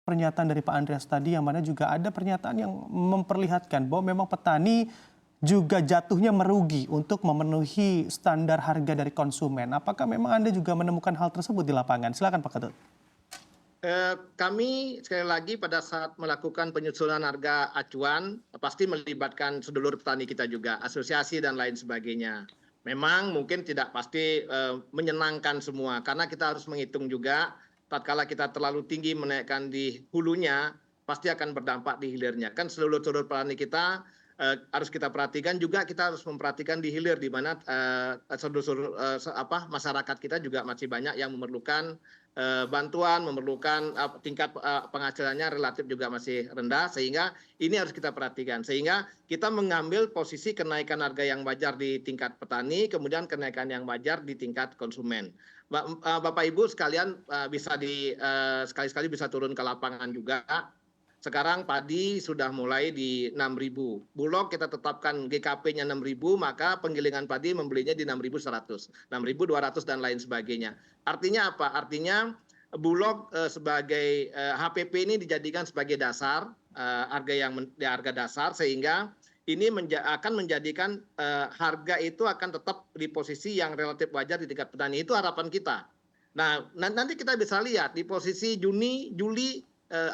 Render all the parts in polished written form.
pernyataan dari Pak Andreas tadi yang mana juga ada pernyataan yang memperlihatkan bahwa memang petani juga jatuhnya merugi untuk memenuhi standar harga dari konsumen. Apakah memang Anda juga menemukan hal tersebut di lapangan? Silakan Pak Ketut. Kami sekali lagi pada saat melakukan penyusunan harga acuan pasti melibatkan sedulur petani kita juga, asosiasi dan lain sebagainya. Memang mungkin tidak pasti menyenangkan semua karena kita harus menghitung juga tatkala kita terlalu tinggi menaikkan di hulunya pasti akan berdampak di hilirnya. Kan sedulur-sedulur petani kita harus kita perhatikan juga, kita harus memperhatikan di hilir di mana masyarakat kita juga masih banyak yang memerlukan bantuan, memerlukan tingkat penghasilannya relatif juga masih rendah, sehingga ini harus kita perhatikan. Sehingga kita mengambil posisi kenaikan harga yang wajar di tingkat petani, kemudian kenaikan yang wajar di tingkat konsumen. Bapak Ibu sekalian bisa sekali-sekali bisa turun ke lapangan juga. Sekarang padi sudah mulai di 6.000. Bulog kita tetapkan GKP-nya 6.000, maka penggilingan padi membelinya di 6.100, 6.200 dan lain sebagainya. Artinya apa? Artinya Bulog sebagai HPP ini dijadikan sebagai dasar harga dasar, sehingga ini akan menjadikan harga itu akan tetap di posisi yang relatif wajar di tingkat petani. Itu harapan kita. Nah, nanti kita bisa lihat di posisi Juni, Juli,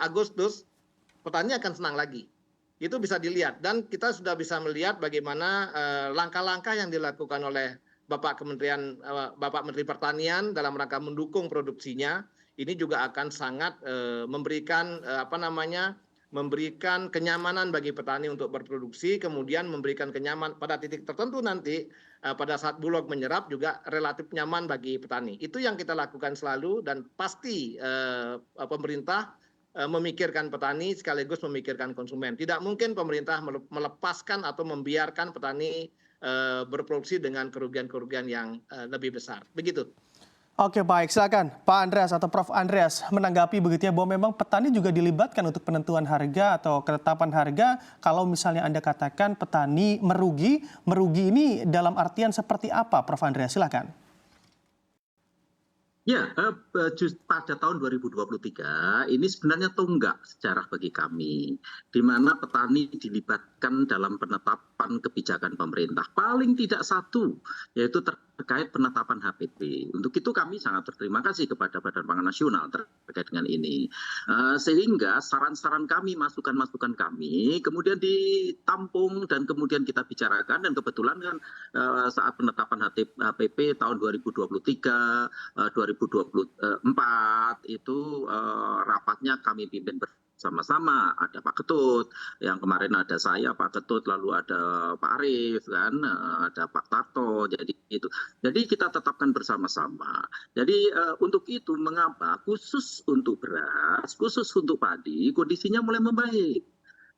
Agustus petani akan senang lagi. Itu bisa dilihat dan kita sudah bisa melihat bagaimana langkah-langkah yang dilakukan oleh Bapak Menteri Pertanian dalam rangka mendukung produksinya. Ini juga akan sangat memberikan memberikan kenyamanan bagi petani untuk berproduksi, kemudian memberikan kenyamanan pada titik tertentu nanti pada saat Bulog menyerap juga relatif nyaman bagi petani. Itu yang kita lakukan selalu dan pasti pemerintah memikirkan petani sekaligus memikirkan konsumen. Tidak mungkin pemerintah melepaskan atau membiarkan petani berproduksi dengan kerugian-kerugian yang lebih besar. Begitu. Oke, baik. Silakan Pak Andreas atau Prof. Andreas menanggapi begitu ya, bahwa memang petani juga dilibatkan untuk penentuan harga atau ketetapan harga. Kalau misalnya Anda katakan petani merugi ini dalam artian seperti apa, Prof. Andreas? Silakan. Ya, pada tahun 2023 ini sebenarnya tonggak sejarah bagi kami, di mana petani dilibatkan dalam penetapan kebijakan pemerintah. Paling tidak satu, yaitu terkait penetapan HPP. Untuk itu kami sangat berterima kasih kepada Badan Pangan Nasional terkait dengan ini. Sehingga saran-saran kami, masukan-masukan kami, kemudian ditampung dan kemudian kita bicarakan. Dan kebetulan kan saat penetapan HPP tahun 2023, 2024 itu rapatnya kami pimpin bersama-sama. Ada Pak Ketut, yang kemarin ada saya, Pak Ketut, lalu ada Pak Arief, kan, ada Pak Tarto. Jadi kita tetapkan bersama-sama. Jadi untuk itu mengapa khusus untuk beras, khusus untuk padi, kondisinya mulai membaik.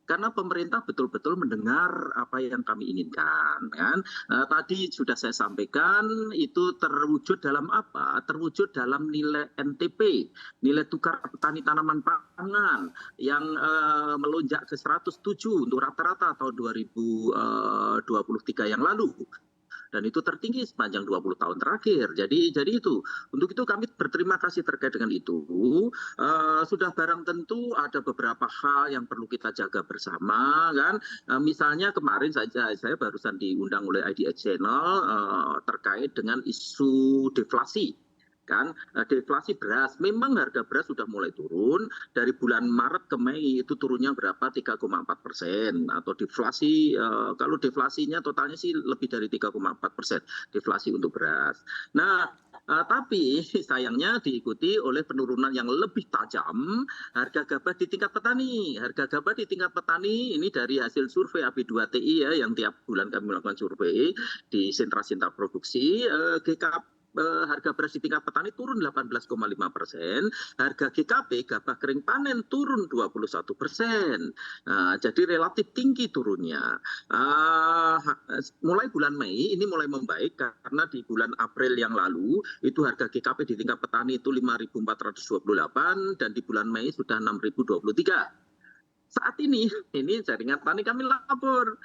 Karena pemerintah betul-betul mendengar apa yang kami inginkan. Kan? Tadi sudah saya sampaikan itu terwujud dalam apa? Terwujud dalam nilai NTP, nilai tukar petani tanaman pangan yang melonjak ke 107 untuk rata-rata tahun 2023 yang lalu. Dan itu tertinggi sepanjang 20 tahun terakhir. Jadi itu, untuk itu kami berterima kasih terkait dengan itu. Sudah barang tentu ada beberapa hal yang perlu kita jaga bersama, kan. Misalnya kemarin saja saya barusan diundang oleh IDX Channel terkait dengan isu deflasi. Kan deflasi beras, memang harga beras sudah mulai turun dari bulan Maret ke Mei, itu turunnya berapa, 3,4%, atau deflasi kalau deflasinya totalnya sih lebih dari 3,4% deflasi untuk beras. Nah, tapi sayangnya diikuti oleh penurunan yang lebih tajam harga gabah di tingkat petani. Harga gabah di tingkat petani ini dari hasil survei AB2TI ya, yang tiap bulan kami melakukan survei di sentra-sentra produksi. Harga beras di tingkat petani turun 18,5%, harga GKP gabah kering panen turun 21%. Jadi relatif tinggi turunnya. Mulai bulan Mei ini mulai membaik karena di bulan April yang lalu itu harga GKP di tingkat petani itu 5.428 dan di bulan Mei sudah 6.023. saat ini jaringan tani kami lapor,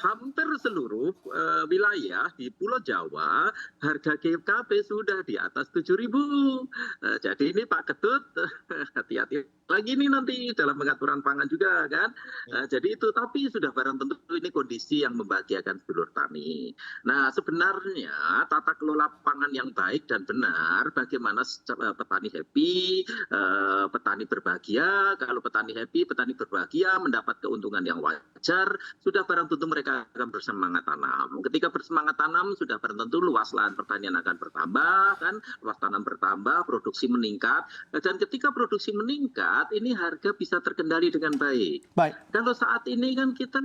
hampir seluruh wilayah di Pulau Jawa harga GKP sudah di atas 7.000. Jadi ini Pak Ketut hati-hati lagi nih nanti dalam pengaturan pangan juga kan. Jadi itu, tapi sudah barang tentu ini kondisi yang membahagiakan sedulur tani. Nah sebenarnya tata kelola pangan yang baik dan benar, bagaimana petani happy, petani berbahagia. Kalau petani happy, petani berbahagia, mendapat keuntungan yang wajar, sudah barang tentu mereka akan bersemangat tanam. Ketika bersemangat tanam, sudah barang tentu luas lahan pertanian akan bertambah, kan, luas tanam bertambah, produksi meningkat, dan ketika produksi meningkat, ini harga bisa terkendali dengan baik. Baik. Kalau saat ini kan kita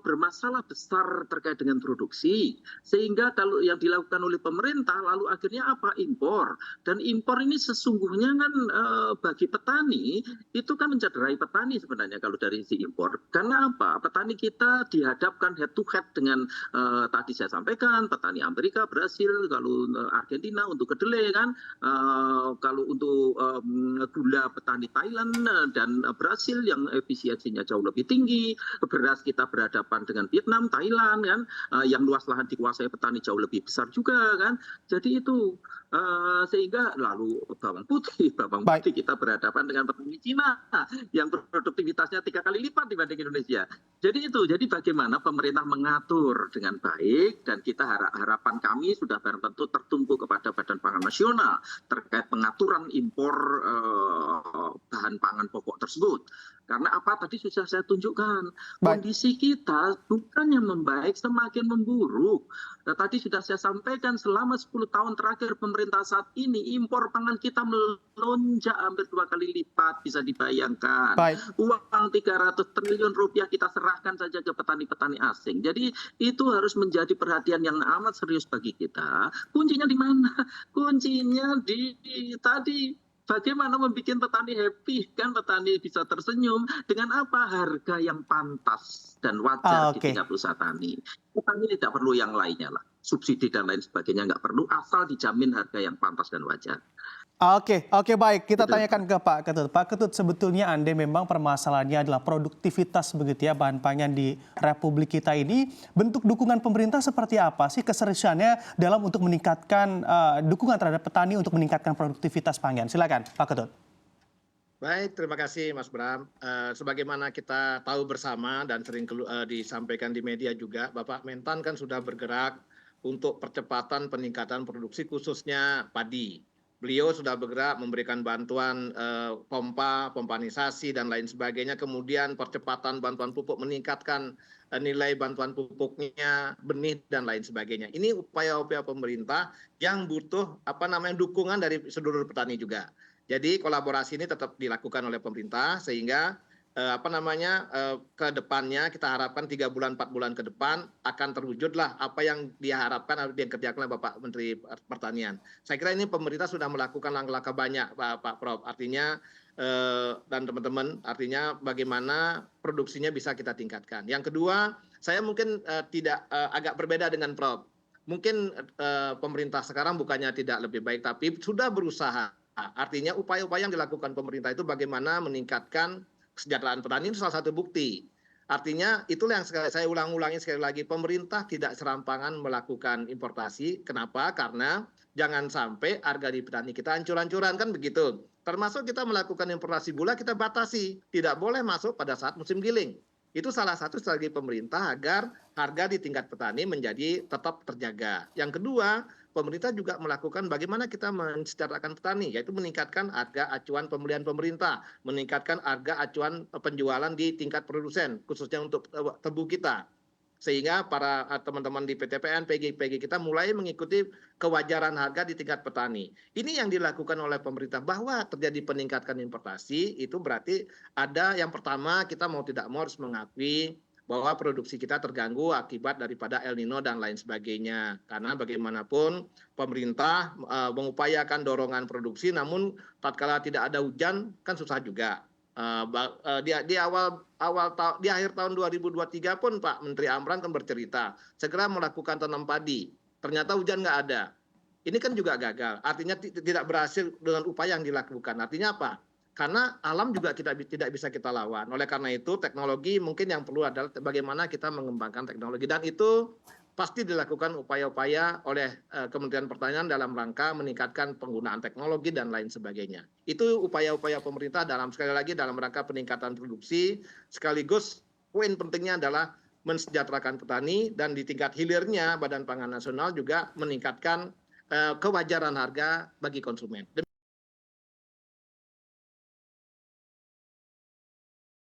bermasalah besar terkait dengan produksi, sehingga kalau yang dilakukan oleh pemerintah lalu akhirnya apa, impor, dan impor ini sesungguhnya kan bagi petani itu kan mencederai petani sebenarnya kalau dari sisi impor. Karena apa, petani kita dihadapkan head to head dengan tadi saya sampaikan petani Amerika, Brasil, kalau Argentina untuk kedelai kan, kalau untuk gula petani Thailand dan Brasil yang efisiensinya jauh lebih tinggi, beras kita berhadapan dengan Vietnam, Thailand kan, yang luas lahan dikuasai petani jauh lebih besar juga kan. Jadi itu sehingga lalu bawang putih kita berhadapan dengan petani Cina yang produktivitasnya 3 kali lipat dibanding Indonesia. Jadi itu, jadi bagaimana pemerintah mengatur dengan baik, dan kita harapan kami sudah barang tentu tertumpu kepada Badan Pangan Nasional terkait pengaturan impor bahan pangan pokok tersebut. Karena apa, tadi sudah saya tunjukkan, kondisi kita bukannya membaik, semakin memburuk. Nah, tadi sudah saya sampaikan, selama 10 tahun terakhir pemerintah saat ini, impor pangan kita melonjak hampir 2 kali lipat, bisa dibayangkan. Uang 300 triliun rupiah kita serahkan saja ke petani-petani asing. Jadi itu harus menjadi perhatian yang amat serius bagi kita. Kuncinya di mana? Kuncinya di tadi, bagaimana membuat petani happy, kan, petani bisa tersenyum dengan apa, harga yang pantas dan wajar di tingkat usaha tani. Petani tidak perlu yang lainnya lah, subsidi dan lain sebagainya nggak perlu, asal dijamin harga yang pantas dan wajar. Oke, baik. Kita tanyakan ke Pak Ketut. Pak Ketut, sebetulnya Anda memang permasalahannya adalah produktivitas begitu ya bahan pangan di Republik kita ini. Bentuk dukungan pemerintah seperti apa sih keseriusannya dalam untuk meningkatkan dukungan terhadap petani untuk meningkatkan produktivitas pangan? Silakan, Pak Ketut. Baik, terima kasih Mas Bram. Sebagaimana kita tahu bersama dan sering disampaikan di media juga, Bapak Mentan kan sudah bergerak untuk percepatan peningkatan produksi khususnya padi. Beliau sudah bergerak memberikan bantuan pompanisasi dan lain sebagainya, kemudian percepatan bantuan pupuk, meningkatkan nilai bantuan pupuknya, benih dan lain sebagainya. Ini upaya-upaya pemerintah yang butuh dukungan dari seluruh petani juga. Jadi kolaborasi ini tetap dilakukan oleh pemerintah sehingga ke depannya kita harapkan 3 bulan 4 bulan ke depan akan terwujudlah apa yang diharapkan atau yang dikerjakan oleh Bapak Menteri Pertanian. Saya kira ini pemerintah sudah melakukan langkah-langkah banyak Pak Prof. Artinya dan teman-teman, artinya bagaimana produksinya bisa kita tingkatkan. Yang kedua, saya mungkin agak berbeda dengan Prof. Mungkin pemerintah sekarang bukannya tidak lebih baik, tapi sudah berusaha. Artinya upaya-upaya yang dilakukan pemerintah itu bagaimana meningkatkan kesejahteraan petani, itu salah satu bukti. Artinya itulah yang saya ulangi sekali lagi, pemerintah tidak serampangan melakukan importasi. Kenapa? Karena jangan sampai harga di petani kita hancur-hancuran, kan begitu. Termasuk kita melakukan importasi gula, kita batasi, tidak boleh masuk pada saat musim giling. Itu salah satu strategi pemerintah agar harga di tingkat petani menjadi tetap terjaga. Yang kedua, pemerintah juga melakukan bagaimana kita mensejahterakan petani, yaitu meningkatkan harga acuan pembelian pemerintah, meningkatkan harga acuan penjualan di tingkat produsen, khususnya untuk tebu kita. Sehingga para teman-teman di PTPN, PG kita mulai mengikuti kewajaran harga di tingkat petani. Ini yang dilakukan oleh pemerintah, bahwa terjadi peningkatan importasi, itu berarti ada yang pertama, kita mau tidak mau harus mengakui bahwa produksi kita terganggu akibat daripada El Nino dan lain sebagainya. Karena bagaimanapun pemerintah mengupayakan dorongan produksi, namun tatkala tidak ada hujan kan susah juga. Di akhir tahun 2023 pun Pak Menteri Amran kan bercerita segera melakukan tanam padi. Ternyata hujan nggak ada. Ini kan juga gagal. Artinya tidak berhasil dengan upaya yang dilakukan. Artinya apa? karena alam juga tidak bisa kita lawan. Oleh karena itu teknologi mungkin yang perlu adalah bagaimana kita mengembangkan teknologi, dan itu pasti dilakukan upaya-upaya oleh Kementerian Pertanian dalam rangka meningkatkan penggunaan teknologi dan lain sebagainya. Itu upaya-upaya pemerintah sekali lagi dalam rangka peningkatan produksi, sekaligus poin pentingnya adalah mensejahterakan petani, dan di tingkat hilirnya Badan Pangan Nasional juga meningkatkan kewajaran harga bagi konsumen.